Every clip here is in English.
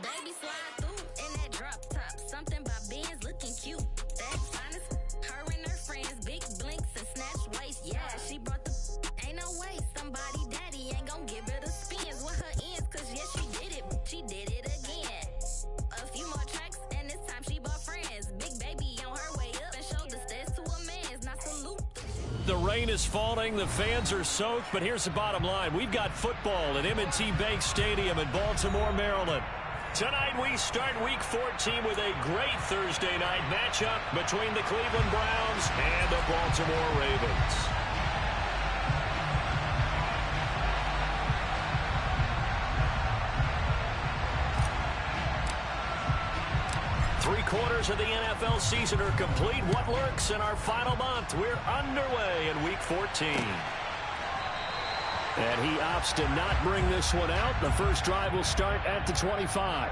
Baby slide through in that drop top. Something about Benz looking cute. That finest, her and her friends, big blinks and snatch waist. Yeah, she brought the ain't no way somebody daddy ain't gon' give her the spins with her ends. Cause yeah, she did it again. A few more tracks and this time she bought friends. Big baby on her way up and showed the stairs to a man's. Not salute. The rain is falling, the fans are soaked, but here's the bottom line. We've got football at M&T Bank Stadium in Baltimore, Maryland. Tonight we start Week 14 with a great Thursday night matchup between the Cleveland Browns and the Baltimore Ravens. Three-quarters of the NFL season are complete. What lurks in our final month? We're underway in Week 14. And he opts to not bring this one out. The first drive will start at the 25.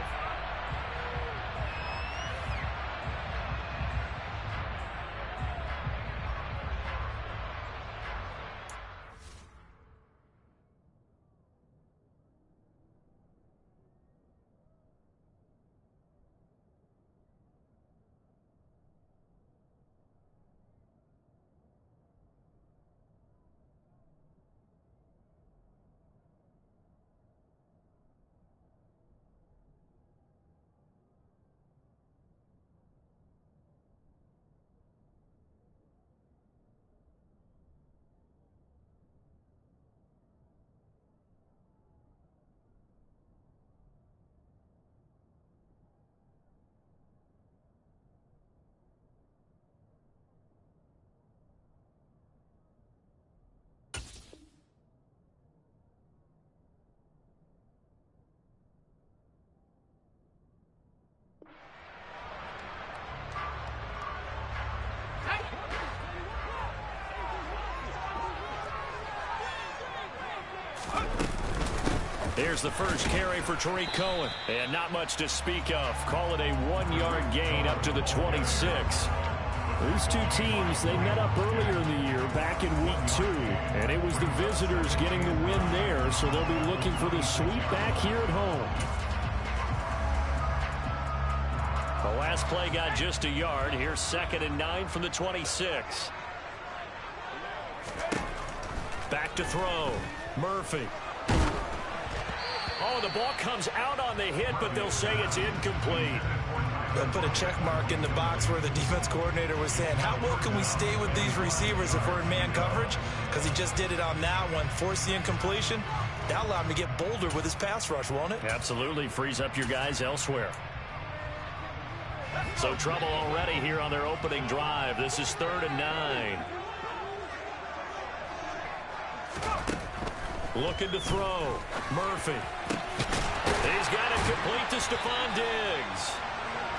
Here's the first carry for Tariq Cohen. And not much to speak of. Call it a 1-yard gain up to the 26. These two teams, they met up earlier in the year, back in Week 2. And it was the visitors getting the win there, so they'll be looking for the sweep back here at home. The last play got just a yard. Here's 2nd and 9 from the 26. Back to throw. Murphy. Oh, the ball comes out on the hit, but they'll say it's incomplete. They'll put a check mark in the box where the defense coordinator was saying, how well can we stay with these receivers if we're in man coverage? Because he just did it on that one. Force the incompletion. That'll allow him to get bolder with his pass rush, won't it? Absolutely. Frees up your guys elsewhere. So trouble already here on their opening drive. This is 3rd and 9. Looking to throw. Murphy. He's got it complete to Stephon Diggs.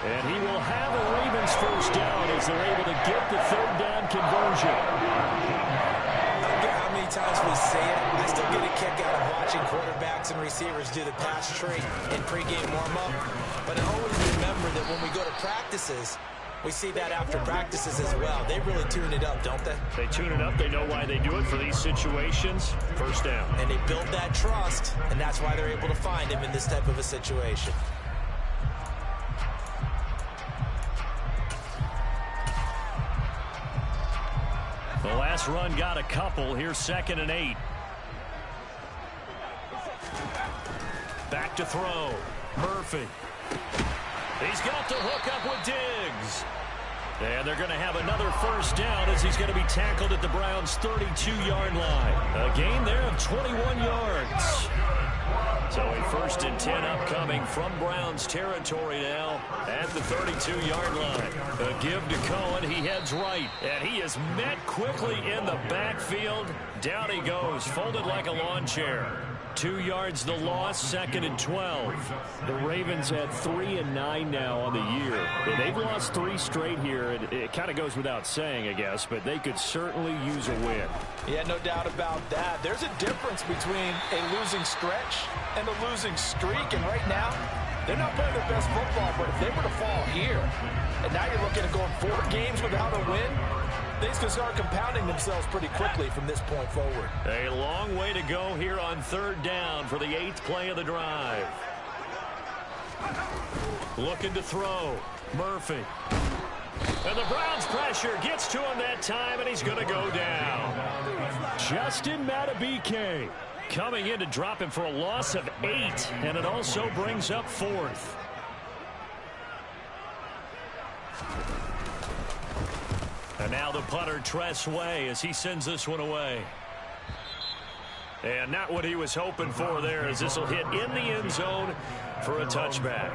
And he will have a Ravens first down as they're able to get the 3rd down conversion. I don't care how many times we say it, I still get a kick out of watching quarterbacks and receivers do the pass tree in pregame warm-up. But I always remember that when we go to practices, we see that after practices as well. They really tune it up, don't they? They tune it up. They know why they do it for these situations. First down. And they build that trust, and that's why they're able to find him in this type of a situation. The last run got a couple. Here's 2nd and 8. Back to throw. Murphy. He's got the hook up with Diggs. And they're going to have another first down as he's going to be tackled at the Browns' 32-yard line. A gain there of 21 yards. So a 1st and 10 upcoming from Browns territory now at the 32-yard line. A give to Cohen. He heads right. And he is met quickly in the backfield. Down he goes, folded like a lawn chair. 2 yards the loss, 2nd and 12. The Ravens at 3 and 9 now on the year. They've lost 3 straight here. It kind of goes without saying, I guess, but they could certainly use a win. Yeah, no doubt about that. There's a difference between a losing stretch and a losing streak, and right now, they're not playing their best football, but if they were to fall here, and now you're looking at going 4 games without a win, things can start compounding themselves pretty quickly from this point forward. A long way to go here on 3rd down for the 8th play of the drive. Looking to throw. Murphy. And the Browns' pressure gets to him that time, and he's going to go down. Justin Madubuike coming in to drop him for a loss of 8, and it also brings up 4th. And now the punter, Tress Way, as he sends this one away. And not what he was hoping for there, as this will hit in the end zone for a touchback.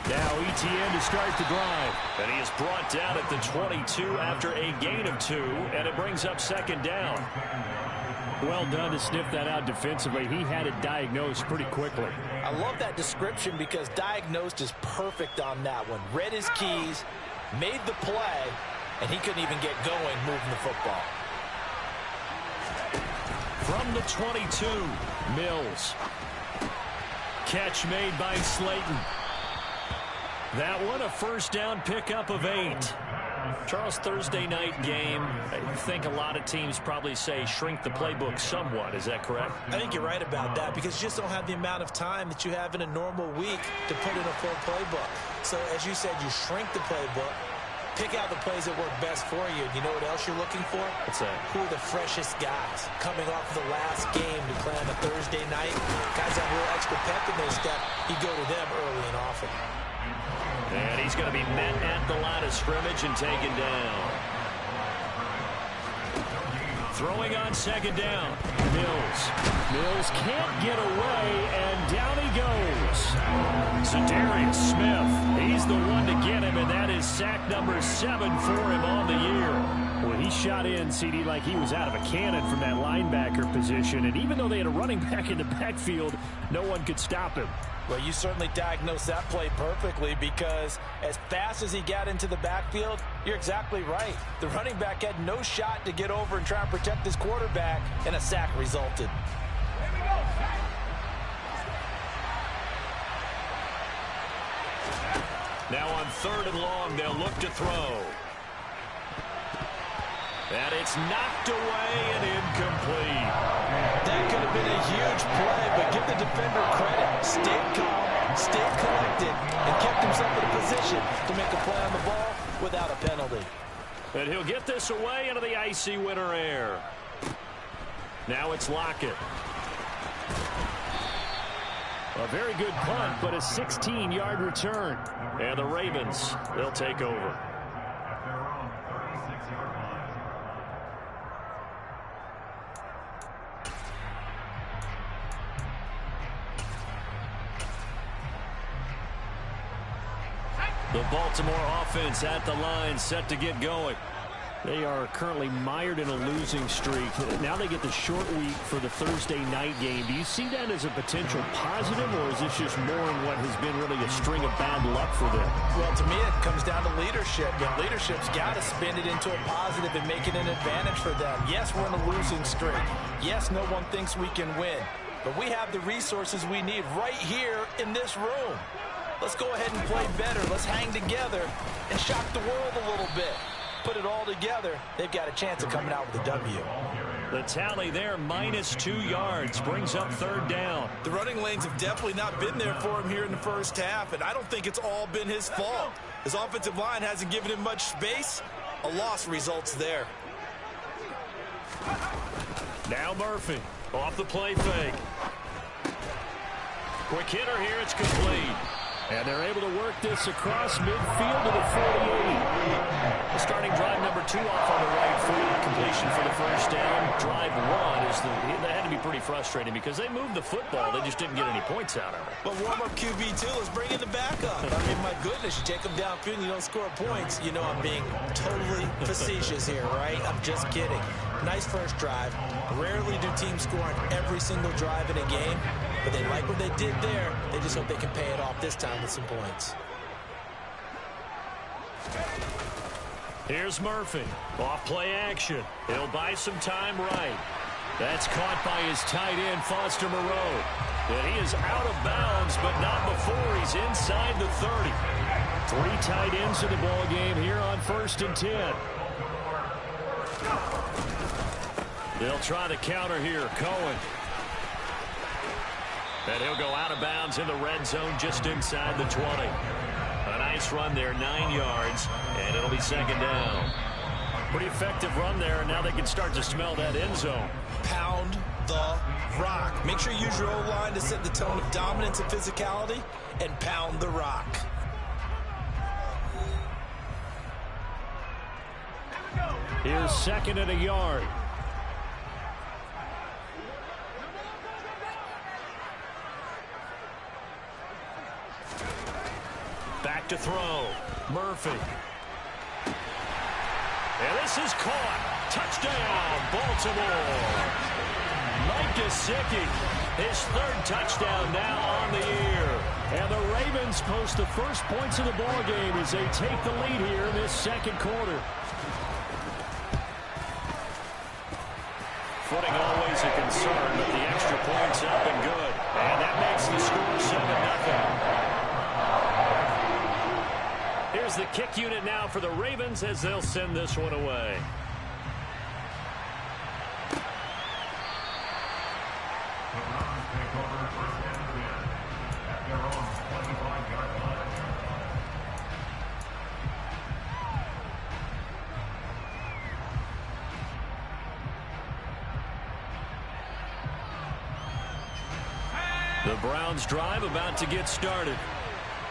Now ETN to start the drive. And he is brought down at the 22 after a gain of 2, and it brings up 2nd down. Well done to sniff that out defensively. He had it diagnosed pretty quickly. I love that description because diagnosed is perfect on that one. Read his keys, made the play, and he couldn't even get going moving the football. From the 22, Mills. Catch made by Slayton. That one a first down pickup of 8. Charles, Thursday night game, I think a lot of teams probably say shrink the playbook somewhat. Is that correct? I think you're right about that because you just don't have the amount of time that you have in a normal week to put in a full playbook. So as you said, you shrink the playbook, pick out the plays that work best for you. You know what else you're looking for? What's that? Who are the freshest guys coming off the last game to play on a Thursday night? Guys have a little extra pep in their step. You go to them early and often. And he's going to be met at the line of scrimmage and taken down. Throwing on 2nd down. Mills can't get away, and down he goes. Za'Darius Smith, he's the one to get him, and that is sack number 7 for him on the year. Well, he shot in, CD, like he was out of a cannon from that linebacker position, and even though they had a running back in the backfield, no one could stop him. Well, you certainly diagnosed that play perfectly because as fast as he got into the backfield, you're exactly right. The running back had no shot to get over and try and protect his quarterback, and a sack resulted. Now on 3rd and long, they'll look to throw. And it's knocked away and incomplete. That could have been a huge play, but give the defender credit. Stayed calm, stayed collected, and kept himself in a position to make a play on the ball without a penalty. And he'll get this away into the icy winter air. Now it's Lockett. A very good punt, but a 16-yard return. And the Ravens, they'll take over. The Baltimore offense at the line, set to get going. They are currently mired in a losing streak. Now they get the short week for the Thursday night game. Do you see that as a potential positive, or is this just more in what has been really a string of bad luck for them? Well, to me, it comes down to leadership. And leadership's got to spin it into a positive and make it an advantage for them. Yes, we're in a losing streak. Yes, no one thinks we can win. But we have the resources we need right here in this room. Let's go ahead and play better. Let's hang together and shock the world a little bit. Put it all together, they've got a chance of coming out with a W. The tally there, -2 yards, brings up 3rd down. The running lanes have definitely not been there for him here in the first half, and I don't think it's all been his fault. His offensive line hasn't given him much space. A loss results there. Now Murphy, off the play fake. Quick hitter here, it's complete. And they're able to work this across midfield to the 48. Starting drive number 2 off on the right foot. Completion for the first down. Drive 1 that had to be pretty frustrating because they moved the football. They just didn't get any points out of it. But warm-up QB2, let's bring in the backup. I mean, my goodness, you take them downfield and you don't score points. You know I'm being totally facetious here, right? I'm just kidding. Nice first drive. Rarely do teams score on every single drive in a game, but they like what they did there. They just hope they can pay it off this time with some points. Here's Murphy. Off play action. He'll buy some time right. That's caught by his tight end, Foster Moreau. And he is out of bounds, but not before he's inside the 30. 3 tight ends in the ball game here on 1st and 10. They'll try the counter here. Cohen. And he'll go out of bounds in the red zone just inside the 20. A nice run there, 9 yards, and it'll be 2nd down. Pretty effective run there, and now they can start to smell that end zone. Pound the rock. Make sure you use your O-line to set the tone of dominance and physicality, and pound the rock. Here's 2nd and a yard. Back to throw. Murphy. And this is caught. Touchdown, Baltimore. Mike Gesicki, his 3rd touchdown now on the year. And the Ravens post the first points of the ball game as they take the lead here in this 2nd quarter. Footing always a concern, but the extra point's up and good. And that makes the score 7-0. Here's the kick unit now for the Ravens as they'll send this one away. The Browns drive about to get started.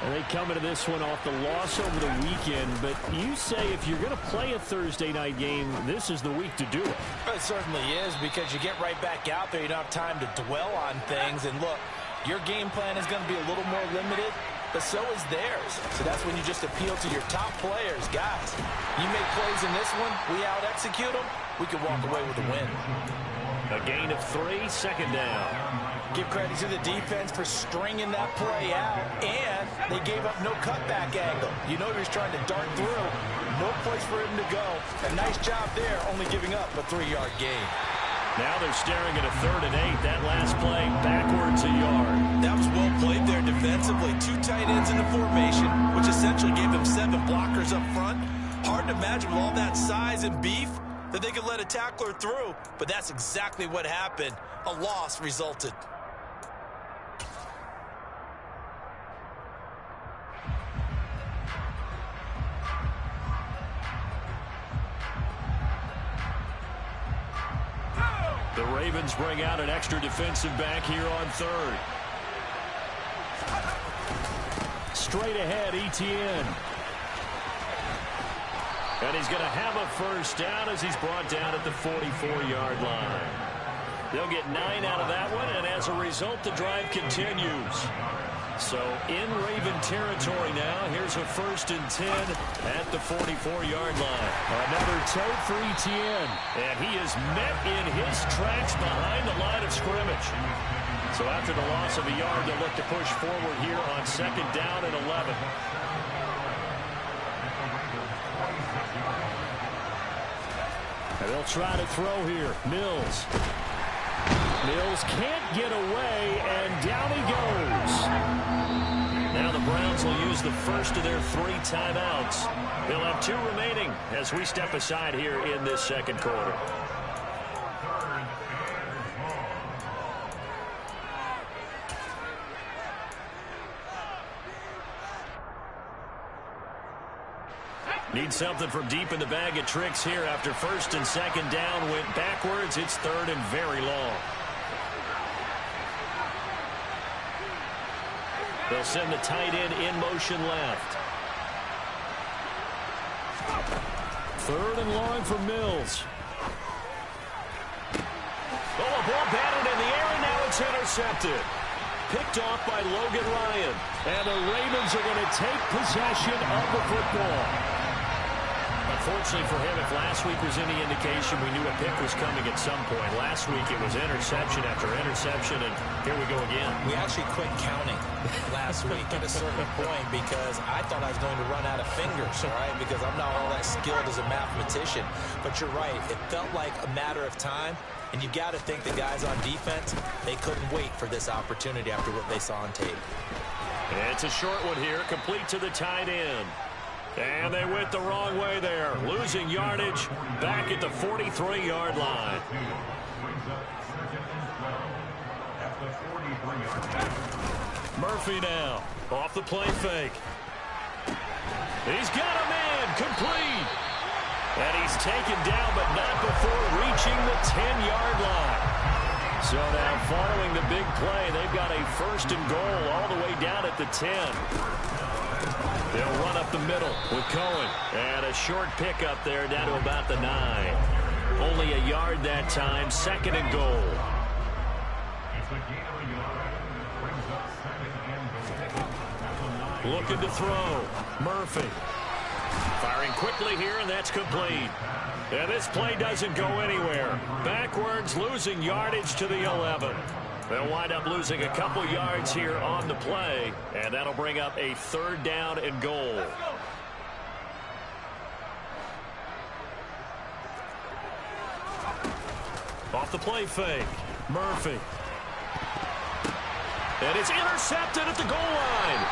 And they come into this one off the loss over the weekend, but you say if you're going to play a Thursday night game, this is the week to do it. It certainly is, because you get right back out there. You don't have time to dwell on things. And look, your game plan is going to be a little more limited, but so is theirs. So that's when you just appeal to your top players. Guys, you make plays in this one, we out-execute them, we can walk away with a win. A gain of 3, 2nd down. Give credit to the defense for stringing that play out, and they gave up no cutback angle. You know he was trying to dart through. No place for him to go. A nice job there, only giving up a 3-yard gain. Now they're staring at a 3rd and 8. That last play backwards a yard. That was well played there defensively. 2 tight ends in the formation, which essentially gave them 7 blockers up front. Hard to imagine with all that size and beef that they could let a tackler through, but that's exactly what happened. A loss resulted. The Ravens bring out an extra defensive back here on 3rd. Straight ahead, Etienne. And he's going to have a 1st down as he's brought down at the 44-yard line. They'll get 9 out of that one, and as a result, the drive continues. So in Raven territory now, here's a 1st and 10 at the 44-yard line. Another tote for Etienne. And he is met in his tracks behind the line of scrimmage. So after the loss of a yard, they'll look to push forward here on 2nd down and 11. And they'll try to throw here. Mills. Mills can't get away, and down he goes. Now the Browns will use the first of their 3 timeouts. They'll have 2 remaining as we step aside here in this 2nd quarter. Need something from deep in the bag of tricks here after 1st and 2nd down went backwards. It's 3rd and very long. They'll send the tight end in motion left. 3rd and long for Mills. Oh, a ball batted in the air, and now it's intercepted. Picked off by Logan Ryan. And the Ravens are going to take possession of the football. A Unfortunately for him, if last week was any indication, we knew a pick was coming at some point. Last week it was interception after interception, and here we go again. We actually quit counting last week at a certain point because I thought I was going to run out of fingers, all right, because I'm not all that skilled as a mathematician. But you're right. It felt like a matter of time, and you got to think the guys on defense, they couldn't wait for this opportunity after what they saw on tape. And it's a short one here, complete to the tight end. And they went the wrong way there, losing yardage back at the 43-yard line. Murphy now, off the play fake. He's got a man, complete. And he's taken down, but not before reaching the 10-yard line. So now following the big play, they've got a first and goal all the way down at the 10. They'll run up the middle with Cohen. And a short pickup there down to about the 9. Only a yard that time, second and goal. Looking to throw. Murphy. Firing quickly here, and that's complete. And this play doesn't go anywhere. Backwards, losing yardage to the 11. They'll wind up losing a couple yards here on the play, and that'll bring up a third down and goal. Off the play fake, Murphy. And it's intercepted at the goal line.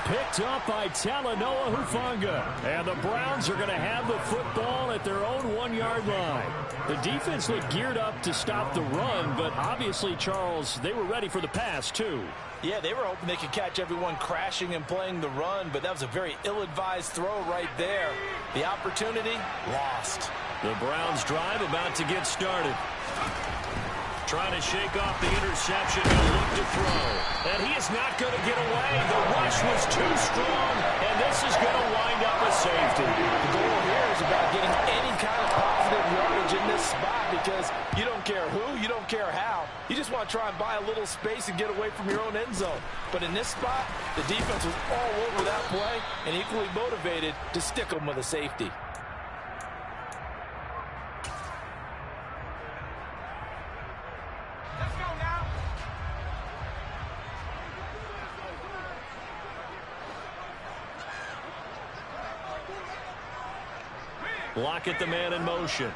Picked up by Talanoa Hufanga. And the Browns are going to have the football at their own 1-yard line. The defense looked geared up to stop the run, but obviously, Charles, they were ready for the pass, too. Yeah, they were hoping they could catch everyone crashing and playing the run, but that was a very ill-advised throw right there. The opportunity, lost. The Browns drive about to get started. Trying to shake off the interception. He'll look to throw. And he is not going to get away. The rush was too strong, and this is going to wind up a safety. The goal here is about getting any kind of positive yardage in this spot because you don't care who, you don't care how. You just want to try and buy a little space and get away from your own end zone. But in this spot, the defense was all over that play and equally motivated to stick them with a safety. Lockett, the man in motion.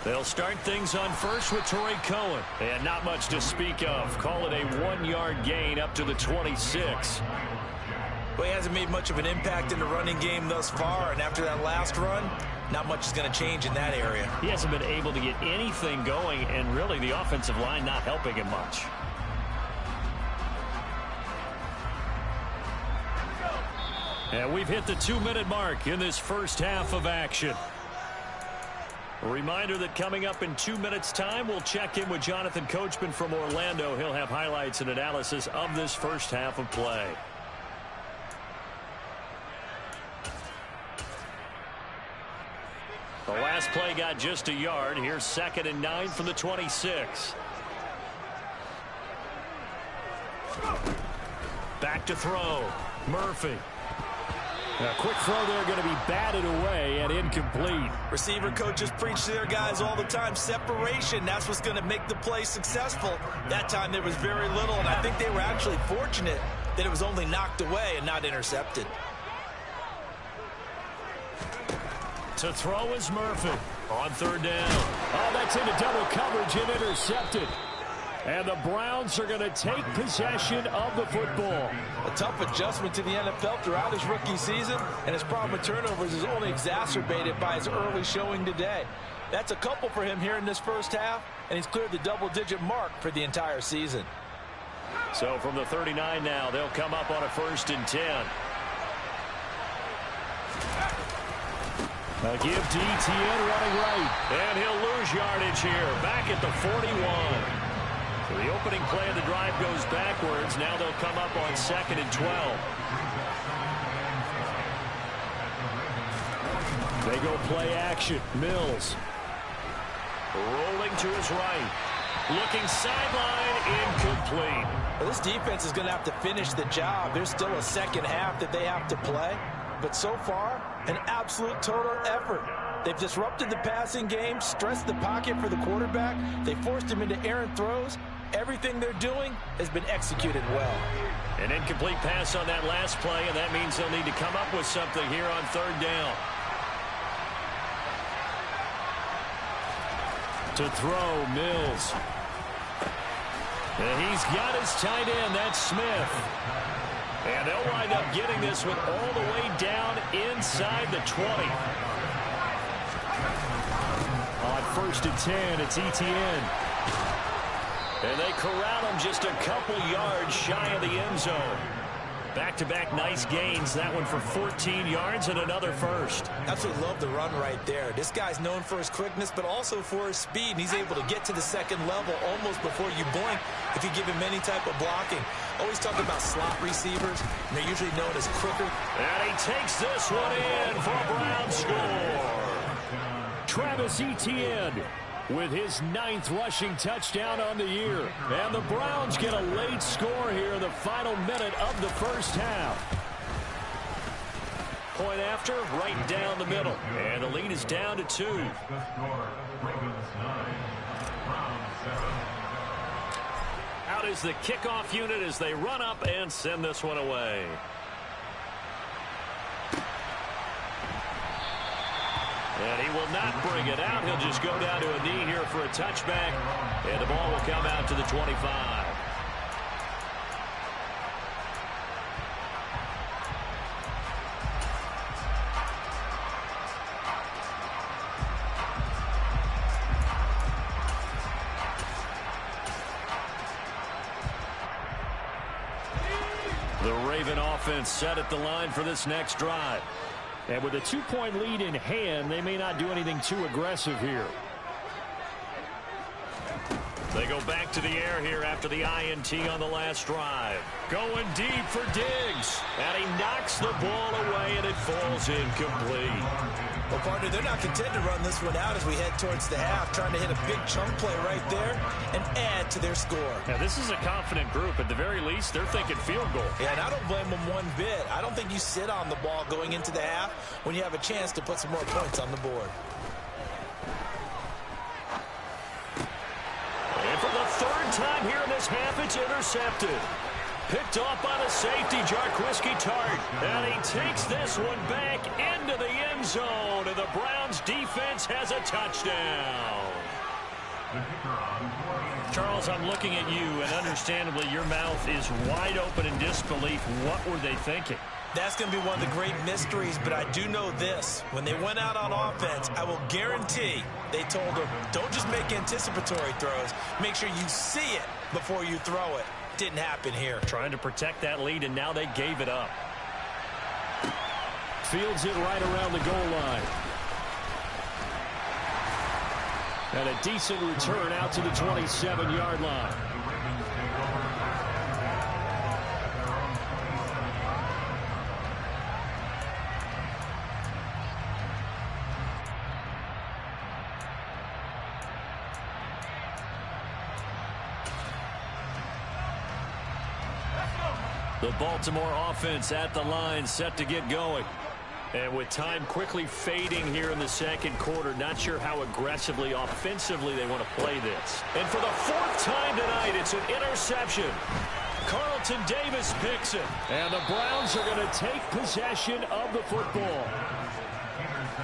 They'll start things on first with Torrey Cohen. And not much to speak of. Call it a 1-yard gain up to the 26. Well, he hasn't made much of an impact in the running game thus far, and after that last run, not much is going to change in that area. He hasn't been able to get anything going, and really the offensive line not helping him much. And we've hit the 2-minute mark in this first half of action. A reminder that coming up in 2 minutes' time, we'll check in with Jonathan Coachman from Orlando. He'll have highlights and analysis of this first half of play. The last play got just a yard. Here's 2nd and 9 from the 26. Back to throw. Murphy. A quick throw there going to be batted away and incomplete. Receiver coaches preach to their guys all the time. Separation, that's what's going to make the play successful. That time there was very little, and I think they were actually fortunate that it was only knocked away and not intercepted. To throw is Murphy on 3rd down. Oh, that's into double coverage and intercepted. And the Browns are going to take possession of the football. A tough adjustment to the NFL throughout his rookie season, and his problem with turnovers is only exacerbated by his early showing today. That's a couple for him here in this first half, and he's cleared the double-digit mark for the entire season. So from the 39 now, they'll come up on a 1st and 10. A give to Etienne running right. And he'll lose yardage here, back at the 41. So the opening play of the drive goes backwards. Now they'll come up on 2nd and 12. They go play action. Mills rolling to his right. Looking sideline, incomplete. Well, this defense is going to have to finish the job. There's still a second half that they have to play. But so far, an absolute total effort. They've disrupted the passing game, stressed the pocket for the quarterback. They forced him into errant throws. Everything they're doing has been executed well. An incomplete pass on that last play, and that means they'll need to come up with something here on third down. To throw, Mills. And he's got his tight end, that's Smith. And they'll wind up getting this one all the way down inside the 20. On 1st and 10, it's Etienne. And they corral him just a couple yards shy of the end zone. Back-to-back nice gains. That one for 14 yards and another first. Absolutely love the run right there. This guy's known for his quickness, but also for his speed. And he's able to get to the second level almost before you blink if you give him any type of blocking. Always talk about slot receivers, and they're usually known as quicker. And he takes this one in for a Browns score. Travis Etienne with his 9th rushing touchdown on the year. And the Browns get a late score here in the final minute of the first half. Point after, right down the middle. And the lead is down to 2. Out is the kickoff unit as they run up and send this one away. And he will not bring it out. He'll just go down to a knee here for a touchback. And the ball will come out to the 25. The Raven offense set at the line for this next drive. And with a 2-point lead in hand, they may not do anything too aggressive here. They go back to the air here after the INT on the last drive. Going deep for Diggs. And he knocks the ball away, and it falls incomplete. Well, partner, they're not content to run this one out as we head towards the half, trying to hit a big chunk play right there and add to their score. Now, this is a confident group. At the very least, they're thinking field goal. Yeah, and I don't blame them one bit. I don't think you sit on the ball going into the half when you have a chance to put some more points on the board. And for the 3rd time here in this half, it's intercepted. Picked off by the safety, Jarquiski Tart. And he takes this one back into the end zone. And the Browns defense has a touchdown. Charles, I'm looking at you, and understandably your mouth is wide open in disbelief. What were they thinking? That's going to be one of the great mysteries, but I do know this. When they went out on offense, I will guarantee they told them, don't just make anticipatory throws. Make sure you see it before you throw it. Didn't happen here. Trying to protect that lead, and now they gave it up. Fields it right around the goal line. And a decent return out to the 27-yard line. The Baltimore offense at the line, set to get going. And with time quickly fading here in the second quarter, not sure how aggressively, offensively they want to play this. And for the 4th time tonight, it's an interception. Carlton Davis picks it. And the Browns are going to take possession of the football.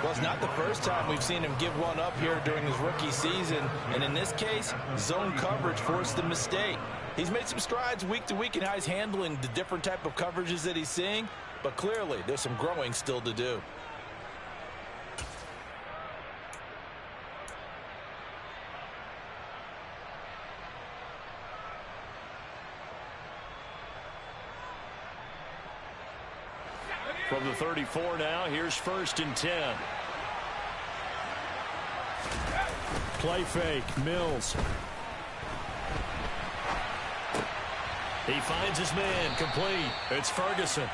Well, it's not the first time we've seen him give one up here during his rookie season. And in this case, zone coverage forced the mistake. He's made some strides week to week in how he's handling the different type of coverages that he's seeing. But clearly, there's some growing still to do. From the 34 now, here's 1st and 10. Play fake, Mills. He finds his man, complete. It's Ferguson.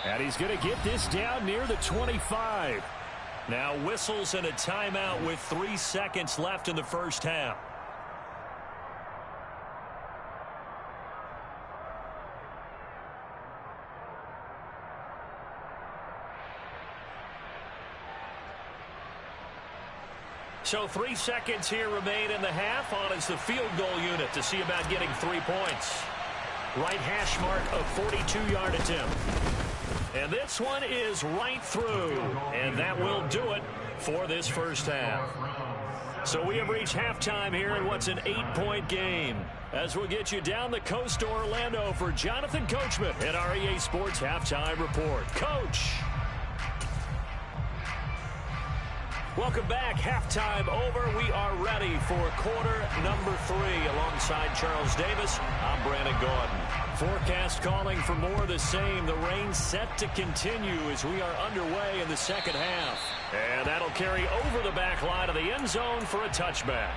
And he's going to get this down near the 25. Now whistles and a timeout with 3 seconds left in the first half. So 3 seconds here remain in the half. On is the field goal unit to see about getting 3 points. Right hash mark of 42-yard attempt. And this one is right through. And that will do it for this first half. So we have reached halftime here in what's an 8-point game. As we'll get you down the coast to Orlando for Jonathan Coachman at our EA Sports Halftime Report. Coach. Welcome back. Halftime over. We are ready for quarter number 3. Alongside Charles Davis, I'm Brandon Gaudin. Forecast calling for more of the same. The rain set to continue as we are underway in the second half. And that'll carry over the back line of the end zone for a touchback.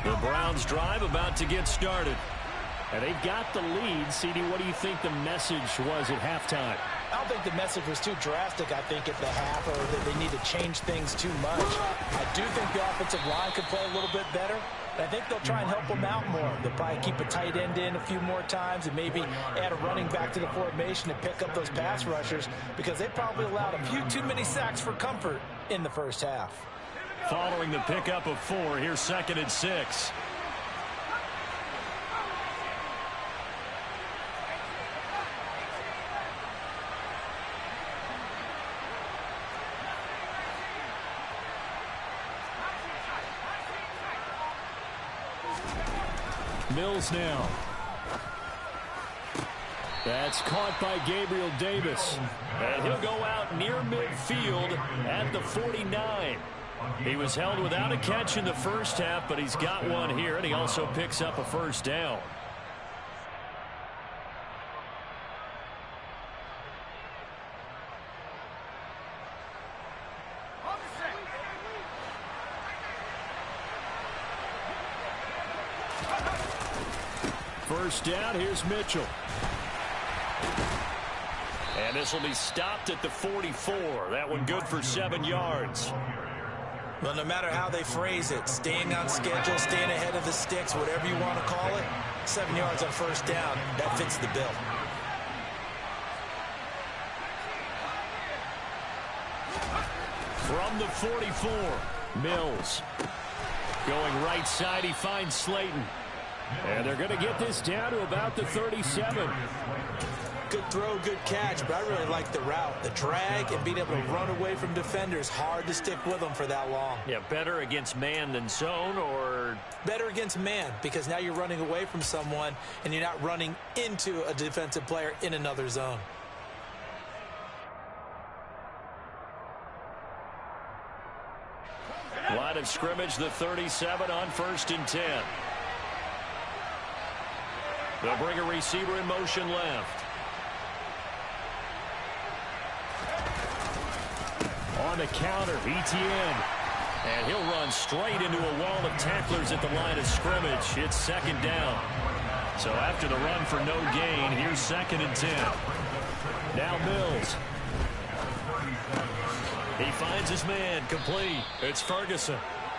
The Browns drive about to get started. And they've got the lead. CD, what do you think the message was at halftime? I don't think the message was too drastic, I think, at the half, or that they need to change things too much. I do think the offensive line could play a little bit better. I think they'll try and help them out more. They'll probably keep a tight end in a few more times and maybe add a running back to the formation to pick up those pass rushers, because they probably allowed a few too many sacks for comfort in the first half. Following the pickup of 4, here's 2nd and 6. Mills now. That's caught by Gabriel Davis. And he'll go out near midfield at the 49. He was held without a catch in the first half, but he's got one here, and he also picks up a first down. First down, here's Mitchell. And this will be stopped at the 44. That one good for 7 yards. Well, no matter how they phrase it, staying on schedule, staying ahead of the sticks, whatever you want to call it, 7 yards on first down, that fits the bill. From the 44, Mills. Going right side, he finds Slayton. And they're going to get this down to about the 37. Good throw, good catch, but I really like the route. The drag and being able to run away from defenders, hard to stick with them for that long. Yeah, better against man than zone, or? Better against man, because now you're running away from someone and you're not running into a defensive player in another zone. Line of scrimmage, the 37 on 1st and 10. They'll bring a receiver in motion left. On the counter, Etienne. And he'll run straight into a wall of tacklers at the line of scrimmage. It's 2nd down. So after the run for no gain, here's 2nd and 10. Now Mills. He finds his man, complete. It's Ferguson.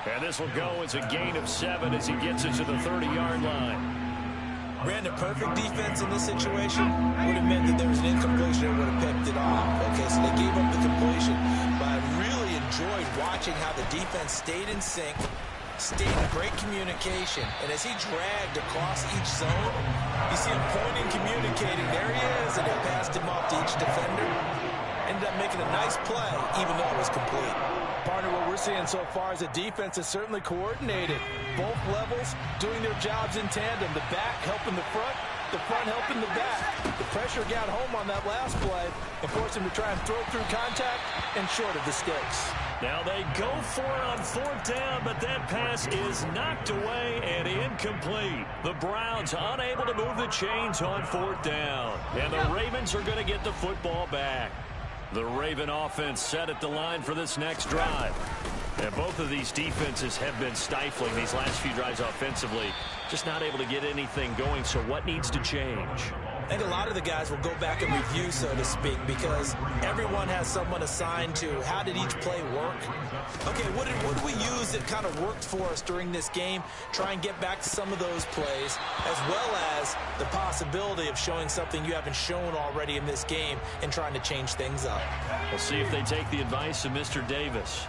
And this will go as a gain of 7 as he gets it to the 30-yard line. Ran a perfect defense in this situation. Would have meant that there was an incompletion that would have picked it off. Okay, so they gave up the completion. But I really enjoyed watching how the defense stayed in sync, stayed in great communication. And as he dragged across each zone, you see him pointing, communicating. There he is, and they passed him off to each defender. Ended up making a nice play, even though it was complete. Partner, what we're seeing so far is the defense is certainly coordinated. Both levels doing their jobs in tandem. The back helping the front helping the back. The pressure got home on that last play and forced him to try and throw through contact and short of the sticks. Now they go for it on 4th down, but that pass is knocked away and incomplete. The Browns unable to move the chains on 4th down. And the Ravens are going to get the football back. The Raven offense set at the line for this next drive. And both of these defenses have been stifling these last few drives offensively. Just not able to get anything going, so what needs to change? I think a lot of the guys will go back and review, so to speak, because everyone has someone assigned to how did each play work. Okay, what did we use that kind of worked for us during this game? Try and get back to some of those plays, as well as the possibility of showing something you haven't shown already in this game and trying to change things up. We'll see if they take the advice of Mr. Davis.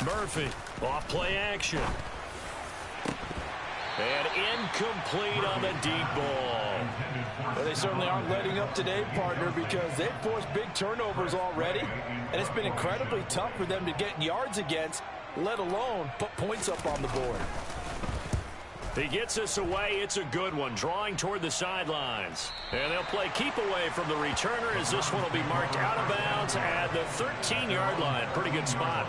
Murphy, off play action. And incomplete on the deep ball. Well, they certainly aren't letting up today, partner, because they've forced big turnovers already, and it's been incredibly tough for them to get yards against, let alone put points up on the board. He gets us away. It's a good one, drawing toward the sidelines. And they'll play keep away from the returner as this one will be marked out of bounds at the 13-yard line. Pretty good spot.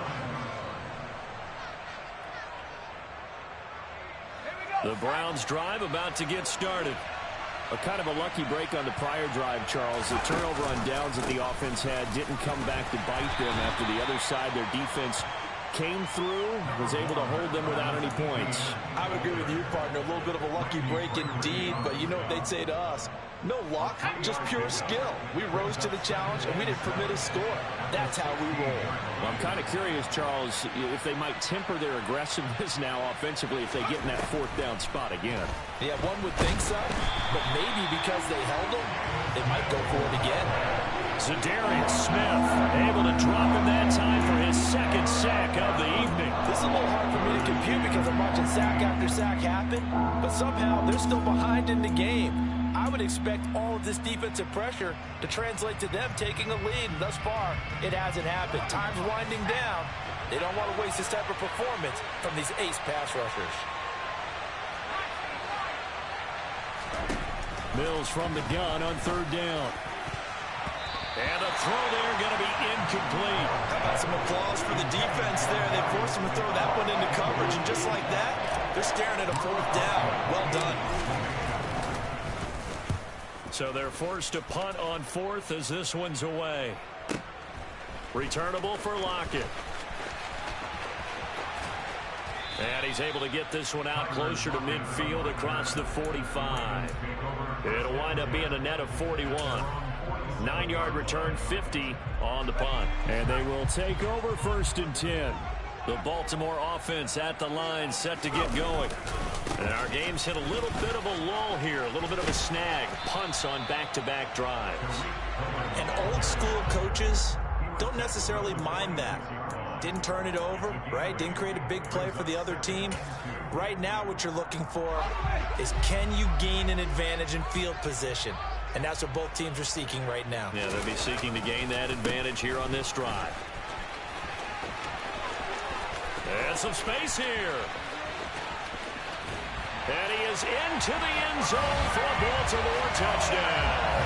The Browns drive about to get started. A kind of a lucky break on the prior drive, Charles. The turnover on downs that the offense had didn't come back to bite them after the other side. Their defense came through, was able to hold them without any points. I would agree with you, partner. A little bit of a lucky break indeed, but you know what they'd say to us? No luck, just pure skill. We rose to the challenge, and we didn't permit a score. That's how we roll. Well, I'm kind of curious, Charles, if they might temper their aggressiveness now offensively if they get in that fourth down spot again. Yeah, one would think so, but maybe because they held them, they might go for it again. Za'Darius Smith able to drop him that time for his second sack of the evening. This is a little hard for me to compute because I'm watching sack after sack happen, but somehow they're still behind in the game. I would expect all of this defensive pressure to translate to them taking a lead. Thus far, it hasn't happened. Time's winding down. They don't want to waste this type of performance from these ace pass rushers. Mills from the gun on third down. And a throw there going to be incomplete. How about some applause for the defense there? They forced him to throw that one into coverage, and just like that, they're staring at a fourth down. Well done. So they're forced to punt on fourth as this one's away. Returnable for Lockett. And he's able to get this one out closer to midfield across the 45. It'll wind up being a net of 41. 9-yard return, 50 on the punt. And they will take over 1st and 10. The Baltimore offense at the line, set to get going. And our game's hit a little bit of a lull here, a little bit of a snag. Punts on back-to-back drives. And old school coaches don't necessarily mind that. Didn't turn it over, right? Didn't create a big play for the other team. Right now what you're looking for is can you gain an advantage in field position? And that's what both teams are seeking right now. Yeah, they'll be seeking to gain that advantage here on this drive. And some space here. And he is into the end zone for a Baltimore touchdown.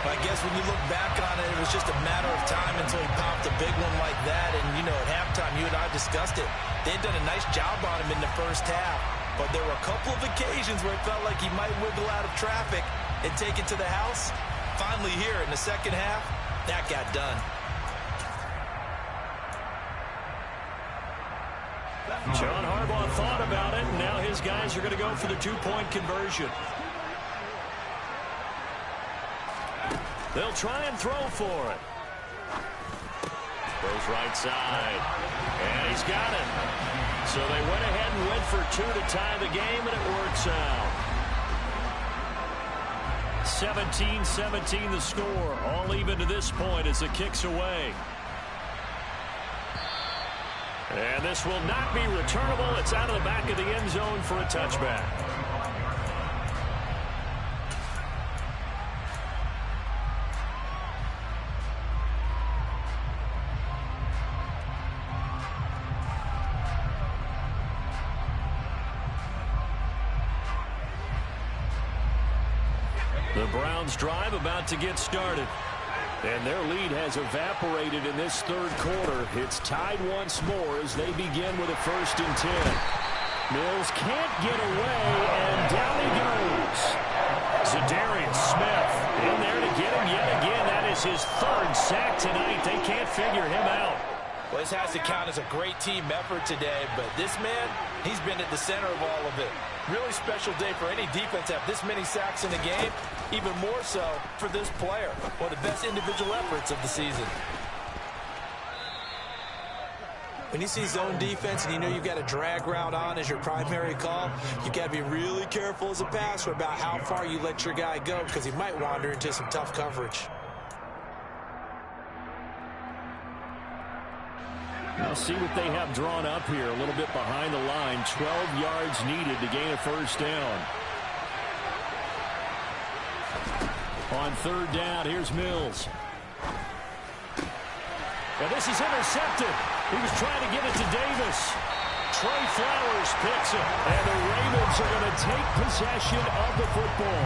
I guess when you look back on it, it was just a matter of time until he popped a big one like that. And, you know, at halftime, you and I discussed it. They had done a nice job on him in the first half. But there were a couple of occasions where it felt like he might wiggle out of traffic and take it to the house. Finally here in the second half, that got done. John Harbaugh thought about it, and now his guys are going to go for the two-point conversion. They'll try and throw for it. Goes right side. And he's got it. So they went ahead and went for two to tie the game, and it works out. 17-17 the score. All even to this point as the kick's away. And this will not be returnable. It's out of the back of the end zone for a touchback. The Browns drive about to get started. And their lead has evaporated in this third quarter. It's tied once more as they begin with a 1st and 10. Mills can't get away, and down he goes. Za'Darius Smith in there to get him yet again. That is his 3rd sack tonight. They can't figure him out. Well, this has to count as a great team effort today, but this man, he's been at the center of all of it. Really special day for any defense to have this many sacks in a game, even more so for this player. One of the best individual efforts of the season. When you see zone defense and you know you've got a drag route on as your primary call, you've got to be really careful as a passer about how far you let your guy go because he might wander into some tough coverage. We'll see what they have drawn up here. A little bit behind the line. 12 yards needed to gain a first down. On third down, here's Mills. And this is intercepted. He was trying to get it to Davis. Trey Flowers picks it. And the Ravens are going to take possession of the football.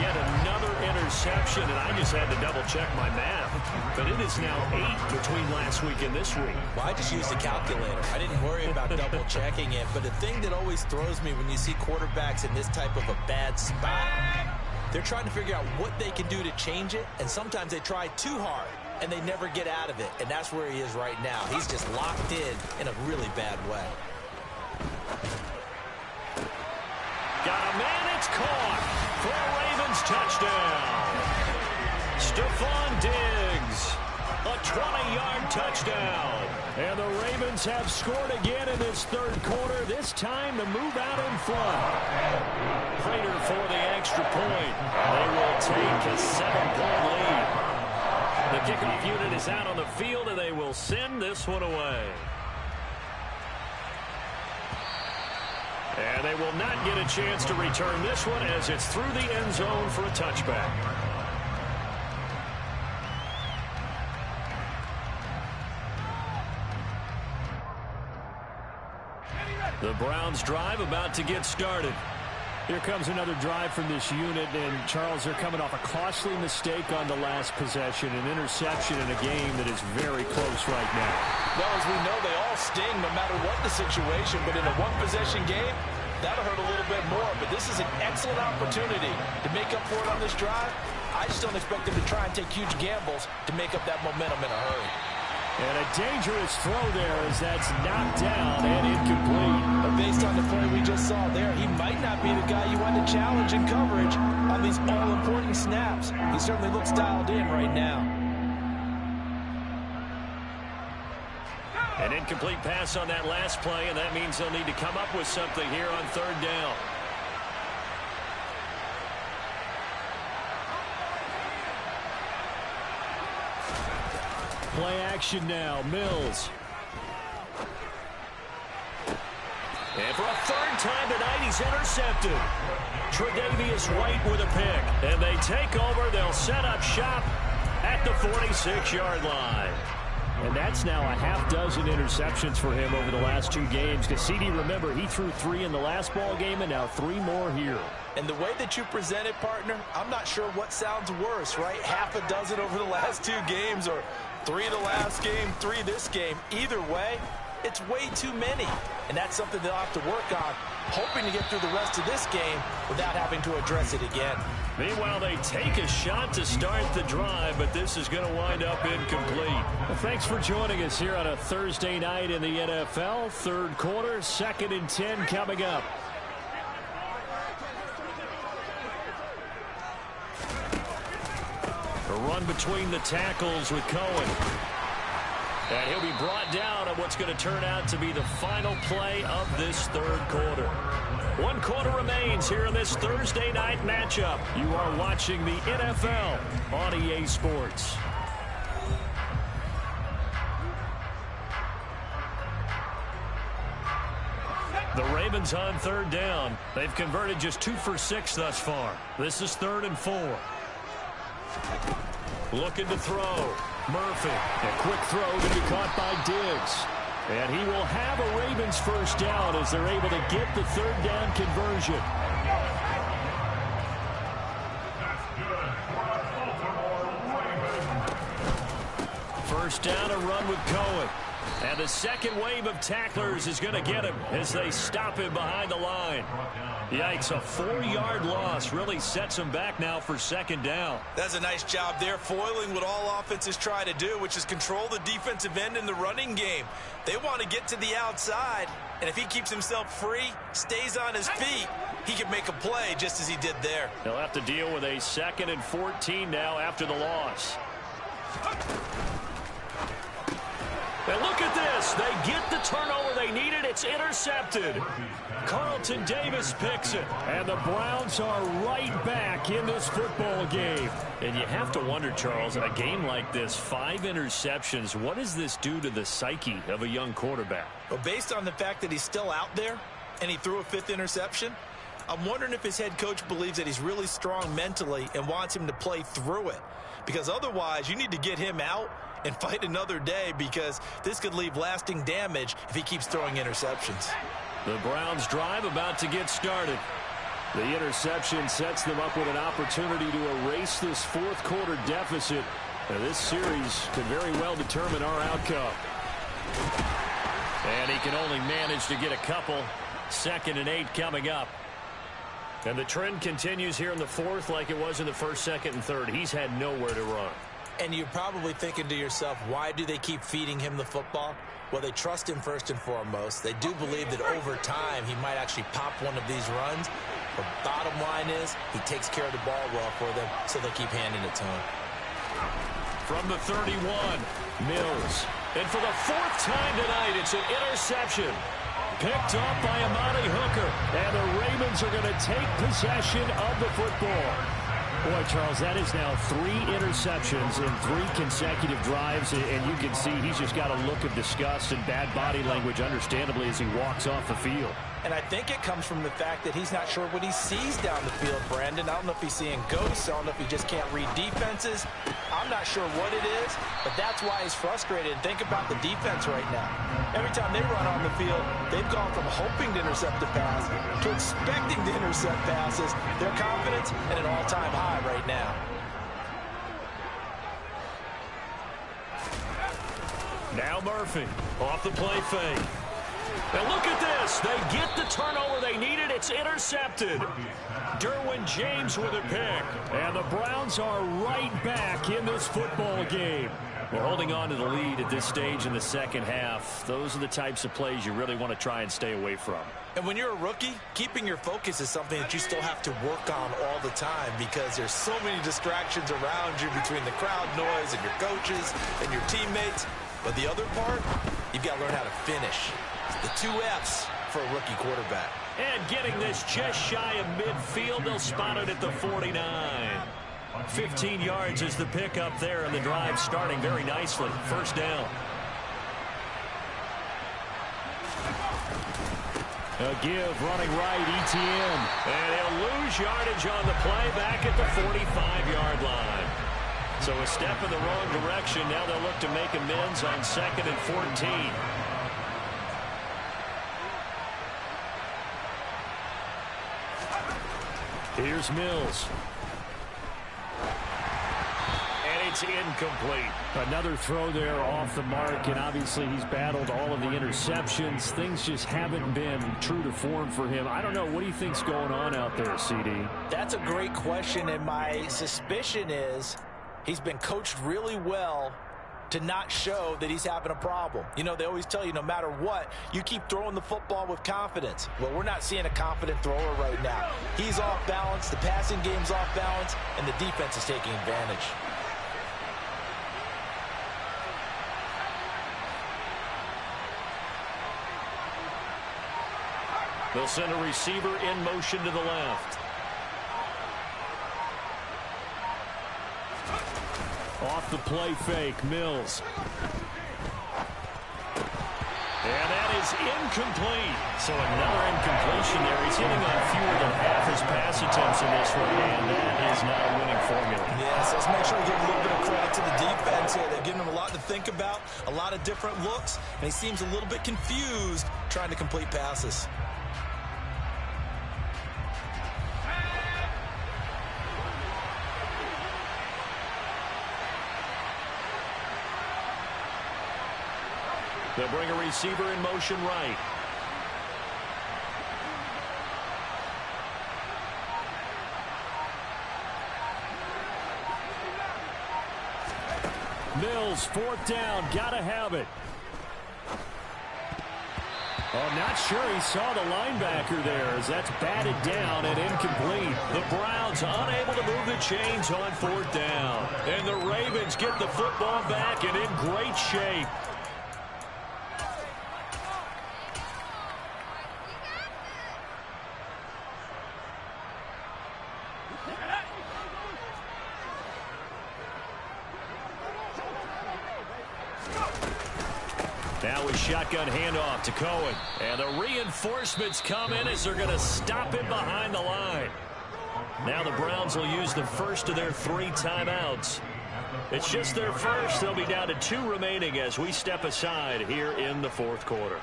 Yet another interception, and I just had to double-check my math. But it is now 8 between last week and this week. Well, I just used a calculator. I didn't worry about double-checking it. But the thing that always throws me when you see quarterbacks in this type of a bad spot, they're trying to figure out what they can do to change it, and sometimes they try too hard, and they never get out of it. And that's where he is right now. He's just locked in a really bad way. Got a man, it's caught for a Ravens touchdown. Stephon Diggs, a 20-yard touchdown. And the Ravens have scored again in this third quarter, this time to move out in front. Prater for the extra point. They will take a 7-point lead. The kickoff unit is out on the field, and they will send this one away. And they will not get a chance to return this one as it's through the end zone for a touchback. The Browns drive about to get started. Here comes another drive from this unit, and Charles, they're coming off a costly mistake on the last possession, an interception in a game that is very close right now. Well, as we know, they all sting no matter what the situation, but in a one-possession game, that'll hurt a little bit more. But this is an excellent opportunity to make up for it on this drive. I just don't expect them to try and take huge gambles to make up that momentum in a hurry. And a dangerous throw there as that's knocked down and incomplete. But based on the play we just saw there, he might not be the guy you want to challenge in coverage on these all-important snaps. He certainly looks dialed in right now. An incomplete pass on that last play, and that means they'll need to come up with something here on third down. Play action now, Mills. And for a third time tonight, he's intercepted. Tre'Davious White with a pick. And they take over. They'll set up shop at the 46-yard line. And that's now a half-dozen interceptions for him over the last 2 games. Because CD, remember, he threw 3 in the last ball game and now 3 more here. And the way that you present it, partner, I'm not sure what sounds worse, right? Half a dozen over the last 2 games or 3 the last game, 3 this game. Either way, it's way too many. And that's something they'll have to work on, hoping to get through the rest of this game without having to address it again. Meanwhile, they take a shot to start the drive, but this is going to wind up incomplete. Well, thanks for joining us here on a Thursday night in the NFL. Third quarter, 2nd and 10 coming up. A run between the tackles with Cohen. And he'll be brought down on what's going to turn out to be the final play of this third quarter. 1 quarter remains here in this Thursday night matchup. You are watching the NFL on EA Sports. The Ravens on third down. They've converted just 2 for 6 thus far. This is 3rd and 4. Looking to throw. Murphy. A quick throw to be caught by Diggs. And he will have a Ravens first down as they're able to get the third down conversion. First down, a run with Cohen. And the second wave of tacklers is going to get him as they stop him behind the line. Yikes, a 4-yard loss really sets him back now for second down. That's a nice job there, foiling what all offenses try to do, which is control the defensive end in the running game. They want to get to the outside, and if he keeps himself free, stays on his feet, he can make a play just as he did there. They'll have to deal with a 2nd and 14 now after the loss. And look at this. They get the turnover they needed. It's intercepted. Carlton Davis picks it. And the Browns are right back in this football game. And you have to wonder, Charles, a game like this, 5 interceptions, what does this do to the psyche of a young quarterback? Well, based on the fact that he's still out there and he threw a 5th interception, I'm wondering if his head coach believes that he's really strong mentally and wants him to play through it. Because otherwise, you need to get him out and fight another day, because this could leave lasting damage if he keeps throwing interceptions. The Browns drive about to get started. The interception sets them up with an opportunity to erase this 4th quarter deficit. Now, this series could very well determine our outcome. And he can only manage to get a couple. 2nd and 8 coming up. And the trend continues here in the 4th like it was in the 1st, 2nd, and 3rd. He's had nowhere to run. And you're probably thinking to yourself, why do they keep feeding him the football? Well, they trust him first and foremost. They do believe that over time he might actually pop one of these runs. But bottom line is he takes care of the ball well for them, so they keep handing it to him. From the 31, Mills. And for the 4th time tonight, it's an interception. Picked up by Amani Hooker. And the Ravens are going to take possession of the football. Boy, Charles, that is now 3 interceptions in 3 consecutive drives, and you can see he's just got a look of disgust and bad body language, understandably, as he walks off the field. And I think it comes from the fact that he's not sure what he sees down the field, Brandon. I don't know if he's seeing ghosts. I don't know if he just can't read defenses. I'm not sure what it is, but that's why he's frustrated. Think about the defense right now. Every time they run on the field, they've gone from hoping to intercept a pass to expecting to intercept passes. Their confidence at an all-time high right now. Now Murphy off the play fake. And look at this. They get the turnover they needed. It's intercepted. Derwin James with a pick. And the Browns are right back in this football game. We're holding on to the lead at this stage in the 2nd half. Those are the types of plays you really want to try and stay away from. And when you're a rookie, keeping your focus is something that you still have to work on all the time, because there's so many distractions around you between the crowd noise and your coaches and your teammates. But the other part, you've got to learn how to finish. The 2 F's for a rookie quarterback. And getting this just shy of midfield, they'll spot it at the 49. 15 yards is the pickup there, and the drive starting very nicely. 1st down. A give, running right, Etienne. And he'll lose yardage on the play back at the 45-yard line. So a step in the wrong direction. Now they'll look to make amends on 2nd and 14. Here's Mills. And it's incomplete. Another throw there off the mark, and obviously he's battled all of the interceptions. Things just haven't been true to form for him. I don't know. What do you think's going on out there, CD? That's a great question, and my suspicion is he's been coached really well to not show that he's having a problem. You know, they always tell you no matter what, you keep throwing the football with confidence. Well, we're not seeing a confident thrower right now. He's off balance, the passing game's off balance, and the defense is taking advantage. They'll send a receiver in motion to the left. Off the play fake, Mills. And that is incomplete. So another incompletion there. He's hitting on fewer than half his pass attempts in this one, and that is not a winning formula. Yes, let's make sure we give a little bit of credit to the defense here. They've given him a lot to think about, a lot of different looks, and he seems a little bit confused trying to complete passes. They'll bring a receiver in motion right. Mills, 4th down, gotta have it. Oh, not sure he saw the linebacker there as that's batted down and incomplete. The Browns unable to move the chains on 4th down. And the Ravens get the football back and in great shape. Now a shotgun handoff to Cohen. And the reinforcements come in as they're going to stop him behind the line. Now the Browns will use the first of their 3 timeouts. It's just their first. They'll be down to 2 remaining as we step aside here in the 4th quarter.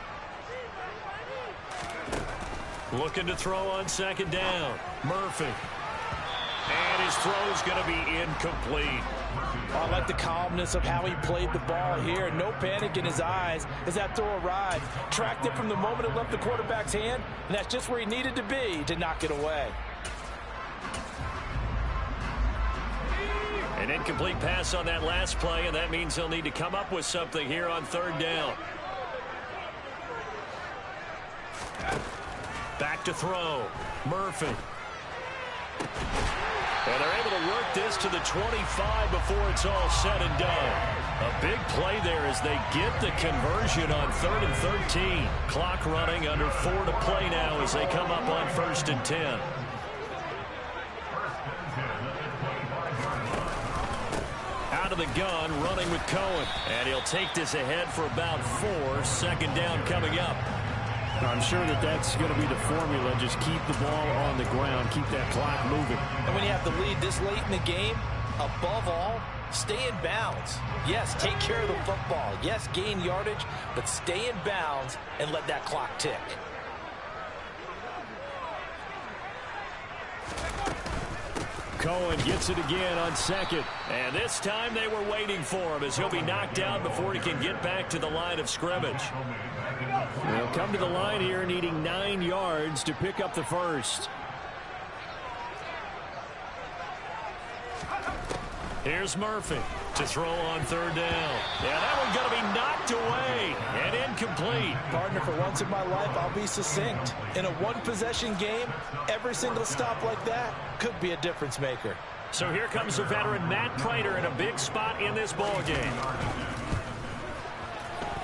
Looking to throw on 2nd down. Murphy. And his throw's going to be incomplete. I like the calmness of how he played the ball here. No panic in his eyes as that throw arrived. Tracked it from the moment it left the quarterback's hand, and that's just where he needed to be to knock it away. An incomplete pass on that last play, and that means he'll need to come up with something here on 3rd down. Back to throw. Murphy. And they're able to work this to the 25 before it's all said and done. A big play there as they get the conversion on 3rd and 13. Clock running, under 4 to play now as they come up on 1st and 10. Out of the gun, running with Cohen. And he'll take this ahead for about 4. 2nd down coming up. I'm sure that that's going to be the formula. Just keep the ball on the ground. Keep that clock moving. And when you have the lead this late in the game, above all, stay in bounds. Yes, take care of the football. Yes, gain yardage, but stay in bounds and let that clock tick. Cohen gets it again on 2nd. And this time they were waiting for him as he'll be knocked down before he can get back to the line of scrimmage. They'll come to the line here needing 9 yards to pick up the first. Here's Murphy to throw on 3rd down. Yeah, that one's going to be knocked away and incomplete. Partner, for once in my life, I'll be succinct. In a 1-possession game, every single stop like that could be a difference maker. So here comes the veteran Matt Prater in a big spot in this ball game.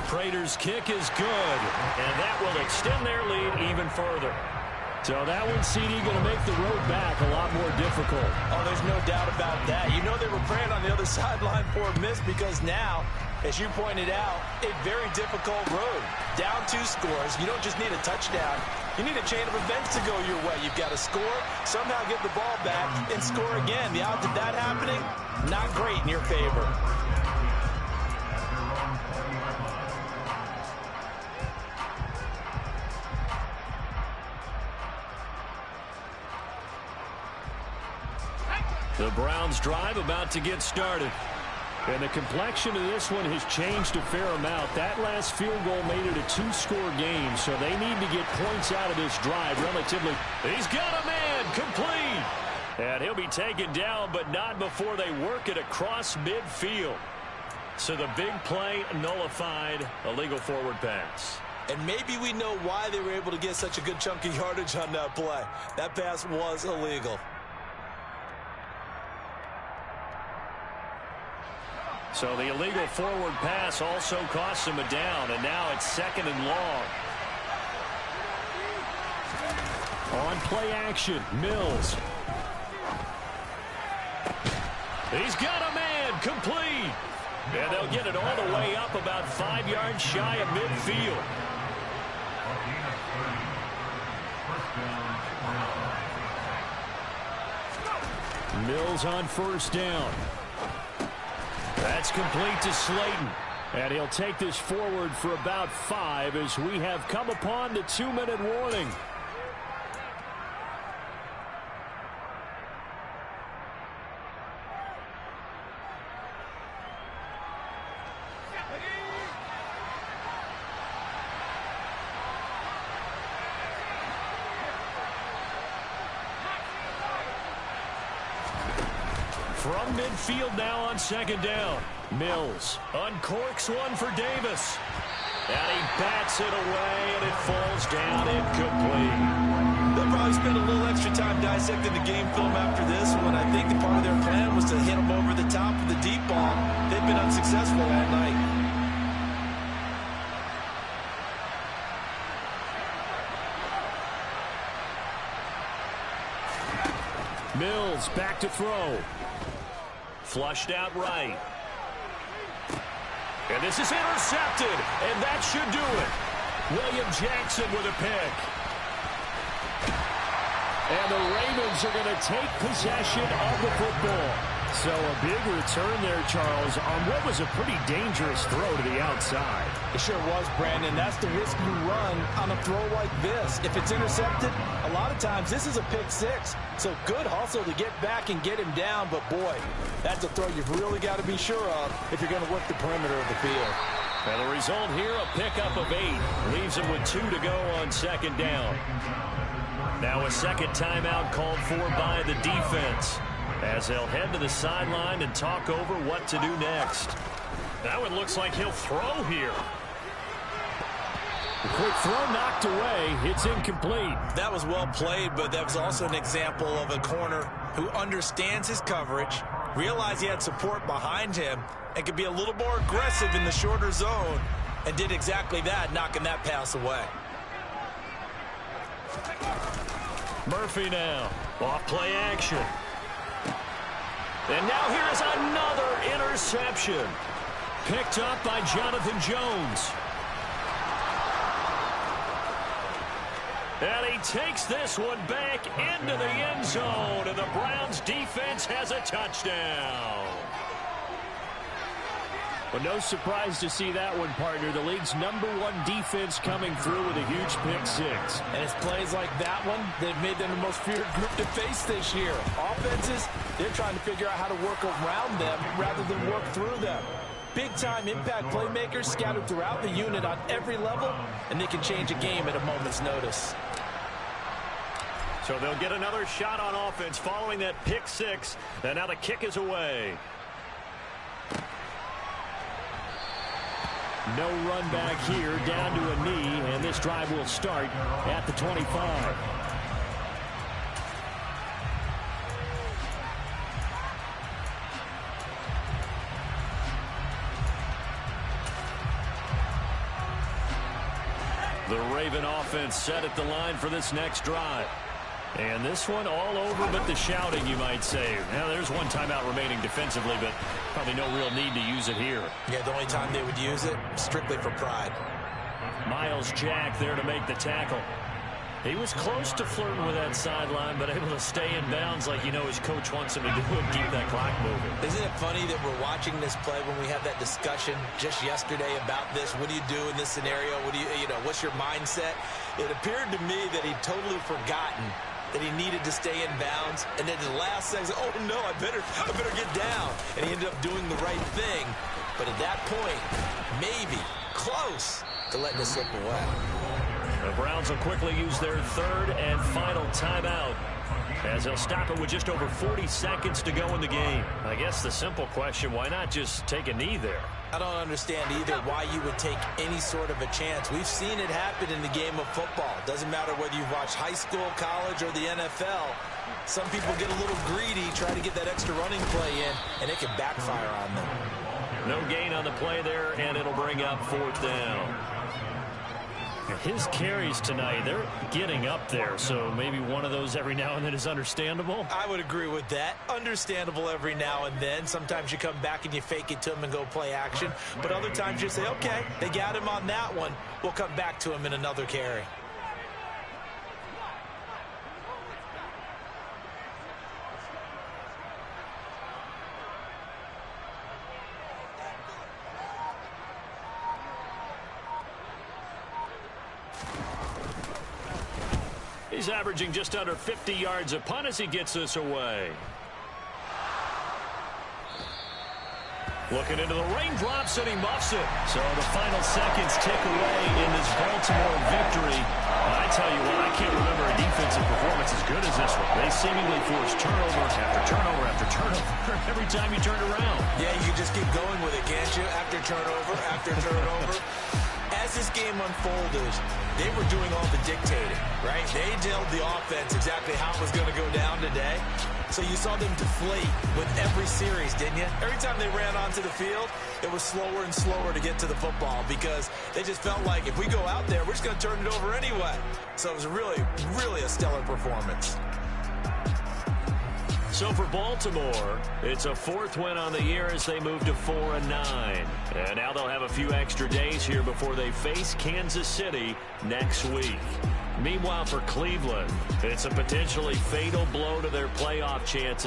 Prater's kick is good, and that will extend their lead even further. So that one, CD, going to make the road back a lot more difficult. Oh, there's no doubt about that. You know they were praying on the other sideline for a miss because now, as you pointed out, a very difficult road. Down 2 scores. You don't just need a touchdown. You need a chain of events to go your way. You've got to score, somehow get the ball back, and score again. The odds of that happening, not great in your favor. The Browns drive about to get started. And the complexion of this one has changed a fair amount. That last field goal made it a 2-score game, so they need to get points out of this drive relatively. He's got a man, complete. And he'll be taken down, but not before they work it across midfield. So the big play nullified, illegal forward pass. And maybe we know why they were able to get such a good chunk of yardage on that play. That pass was illegal. So the illegal forward pass also costs him a down, and now it's 2nd and long. On play action, Mills. He's got a man, complete. And they'll get it all the way up about 5 yards shy of midfield. Mills on 1st down. That's complete to Slayton. And he'll take this forward for about 5 as we have come upon the 2-minute warning. From midfield now on second down. Mills uncorks one for Davis. And he bats it away, and it falls down incomplete. They'll probably spend a little extra time dissecting the game film after this one. I think the part of their plan was to hit them over the top of the deep ball. They've been unsuccessful all night. Mills back to throw. Flushed out right. And this is intercepted, and that should do it. William Jackson with a pick. And the Ravens are going to take possession of the football. So a big return there, Charles, on what was a pretty dangerous throw to the outside. It sure was, Brandon. That's the risk you run on a throw like this. If it's intercepted, a lot of times this is a pick six. So good hustle to get back and get him down. But, boy, that's a throw you've really got to be sure of if you're going to work the perimeter of the field. And the result here, a pickup of 8. Leaves him with 2 to go on second down. Now a second timeout called for by the defense, as they'll head to the sideline and talk over what to do next. That one looks like he'll throw here. A quick throw knocked away. It's incomplete. That was well played, but that was also an example of a corner who understands his coverage, realized he had support behind him, and could be a little more aggressive in the shorter zone, and did exactly that, knocking that pass away. Murphy now. Off play action. And now here is another interception. Picked up by Jonathan Jones. And he takes this one back into the end zone, and the Browns defense has a touchdown. Well, no surprise to see that one, partner. The league's #1 defense coming through with a huge pick six. And it's plays like that one that have made them the most feared group to face this year. Offenses, they're trying to figure out how to work around them rather than work through them. Big-time impact playmakers scattered throughout the unit on every level, and they can change a game at a moment's notice. So they'll get another shot on offense following that pick six, and now the kick is away. No run back here, down to a knee, and this drive will start at the 25. The Raven offense set at the line for this next drive. And this one all over but the shouting, you might say. Now, there's one timeout remaining defensively, but probably no real need to use it here. Yeah, the only time they would use it, strictly for pride. Myles Jack there to make the tackle. He was close to flirting with that sideline, but able to stay in bounds like you know his coach wants him to do and keep that clock moving. Isn't it funny that we're watching this play when we had that discussion just yesterday about this? What do you do in this scenario? What do you know, what's your mindset? It appeared to me that he'd totally forgotten that he needed to stay in bounds, and then the last second, oh no, I better get down. And he ended up doing the right thing. But at that point, maybe close to letting it slip away. The Browns will quickly use their third and final timeout, as they'll stop it with just over 40 seconds to go in the game. I guess the simple question, why not just take a knee there? I don't understand either why you would take any sort of a chance. We've seen it happen in the game of football. Doesn't matter whether you've watched high school, college, or the NFL. Some people get a little greedy, try to get that extra running play in, and it can backfire on them. No gain on the play there, and it'll bring up fourth down. His carries tonight, they're getting up there, so maybe one of those every now and then is understandable. I would agree with that. Understandable every now and then. Sometimes you come back and you fake it to him and go play action. But other times you say, okay, they got him on that one. We'll come back to him in another carry. He's averaging just under 50 yards a punt as he gets this away. Looking into the raindrops, and he muffs it. So the final seconds tick away in this Baltimore victory. I tell you what, I can't remember a defensive performance as good as this one. They seemingly force turnover after turnover after turnover every time you turn around. Yeah, you just keep going with it, can't you? After turnover, after turnover. As this game unfolded, they were doing all the dictating, right? They told the offense exactly how it was going to go down today. So you saw them deflate with every series, didn't you? Every time they ran onto the field, it was slower and slower to get to the football because they just felt like if we go out there, we're just going to turn it over anyway. So it was really, really a stellar performance. So for Baltimore, it's a 4th win on the year as they move to 4-9. And now they'll have a few extra days here before they face Kansas City next week. Meanwhile, for Cleveland, it's a potentially fatal blow to their playoff chances.